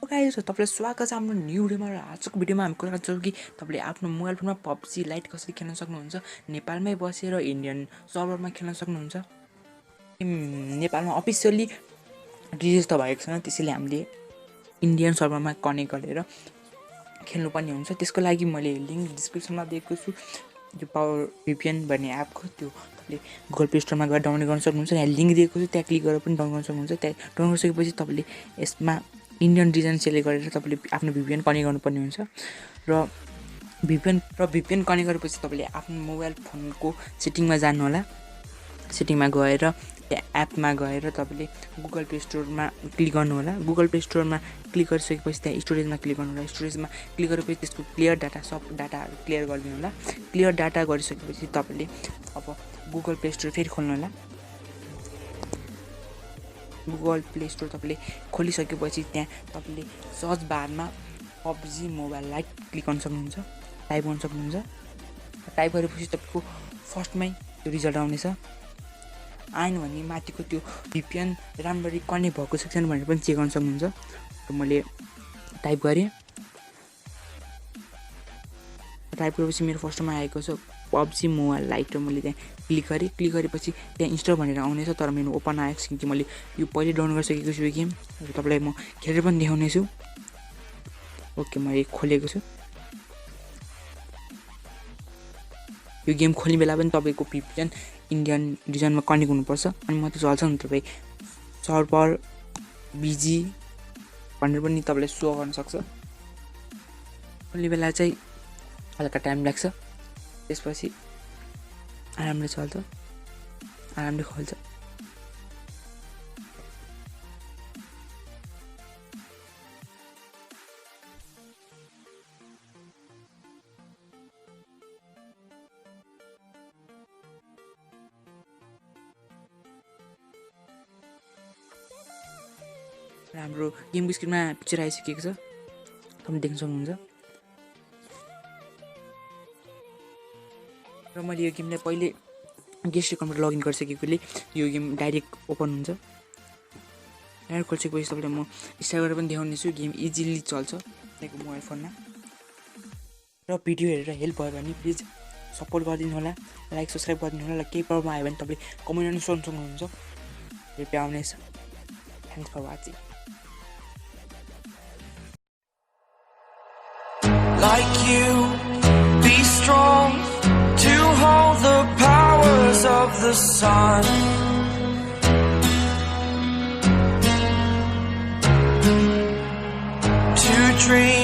Guys तपाईलाई स्वागत छ हाम्रो न्यू भिडियोमा र आजको भिडियोमा हामी कुरा गर्छौँ कि तपाईले आफ्नो मोबाइल फोनमा PUBG लाइट कसरी खेल्न सक्नुहुन्छ नेपालमै बसेर इन्डियन सर्भरमा खेल्न सक्नुहुन्छ नेपालमा अफिसियली रिलिज त भएको छैन त्यसैले हामीले इन्डियन सर्भरमा कनेक्ट गरेर खेल्नु पर्ने हुन्छ त्यसको लागि मैले लिंक डिस्क्रिप्सनमा दिएको छु यो पावर VPN भन्ने एपको त्यो तपाईले गुगल प्ले स्टोरमा गएर डाउनलोड गर्न सक्नुहुन्छ यहाँ लिंक दिएको छु त्यहाँ क्लिक गरेर पनि डाउनलोड गर्न सक्नुहुन्छ त्यहाँ डाउनलोड गरिसकेपछि तपाईले यसमा इन्डियन रिजन सेलेक्ट गरेर तपाईले आफ्नो VPN कनेक्ट गर्नुपर्ने हुन्छ र VPN कनेक्ट गरेपछि तपाईले आफ्नो मोबाइल फोनको सेटिङमा जानु होला सेटिङमा गएर त्यहाँ एपमा गएर तपाईले गुगल प्ले स्टोरमा क्लिक गर्नु होला गुगल प्ले स्टोरमा क्लिक गरिसकेपछि त्यहाँ स्टोरेजमा क्लिक गर्नु होला स्टोरेजमा क्लिक गरेपछि त्यसको क्लियर डाटा सब डाटाहरु क्लियर गरिदिनु होला क्लियर डाटा गरिसकेपछि तपाईले अब गुगल प्ले स्टोर फेरि खोल्नु होला गुगल प्ले स्टोर तपाईले खोलिसकेपछि त्यहाँ तपाईले सर्च बारमा PUBG मोबाइल लाइट क्लिक गर्न सक्नुहुन्छ टाइप गर्न सक्नुहुन्छ टाइप गरेपछि तपाईको फर्स्टमै त्यो रिजल्ट आउनेछ आएन भने माथिको त्यो VPN राम्ररी कनेक्ट भएको छ छैन भनेर पनि चेक गर्न सक्नुहुन्छ र मैले टाइप गरे टाइप गरेपछि मेरो फर्स्टमा आएको छ PUBG मोबाइल लाइट र मैले त्यहाँ क्लिक गरेपछि त्यहाँ इन्स्टल भनेर आउनेछ तर मेरो ओपन आएको छ किनकि मैले यो पहिले डाउनलोड गरिसकेको छु यो गेम र तपाईलाई म खेलेर पनि देखाउने छु ओके मैले खोलेको छु यो गेम खोल्ने बेला पनि तपाईको VPN इन्डियन रिजनमा कनेक्ट हुनुपर्छ अनि मात्र चल्छ नि तपाई सर्भर बिजी भनेर पनि तपाईलाई शो गर्न सक्छ खोल्ने बेला चाहिँ हल्का टाइम लाग्छ त्यसपछि आरामले चल्छ आरामले खोल्छ हाम्रो गेमको स्क्रिनमा पिक्चर आइसकेको छ तपाईले देख्न सक्नुहुन्छ र मैले यो गेमलाई पहिले गेस्ट अकाउन्टबाट लगइन गरिसकेकोले यो गेम डाइरेक्ट ओपन हुन्छ डाइरेक्ट खोलिसकेपछि तपाईलाई म स्टार्ट गरेर पनि देखाउने छु गेम इजिली चल्छ तपाईको मोबाइल फोनमा र भिडियो हेरेर हेल्प भयो भने प्लिज सपोर्ट गरिदिनु होला लाइक सब्स्क्राइब गरिदिनु होला र केही प्रब्लम आयो भने तपाईले कमेन्ट गर्न सक्नुहुन्छ रिप्लाई आउनेछ thanks for watching Like you, be strong to hold the powers of the sun. To dream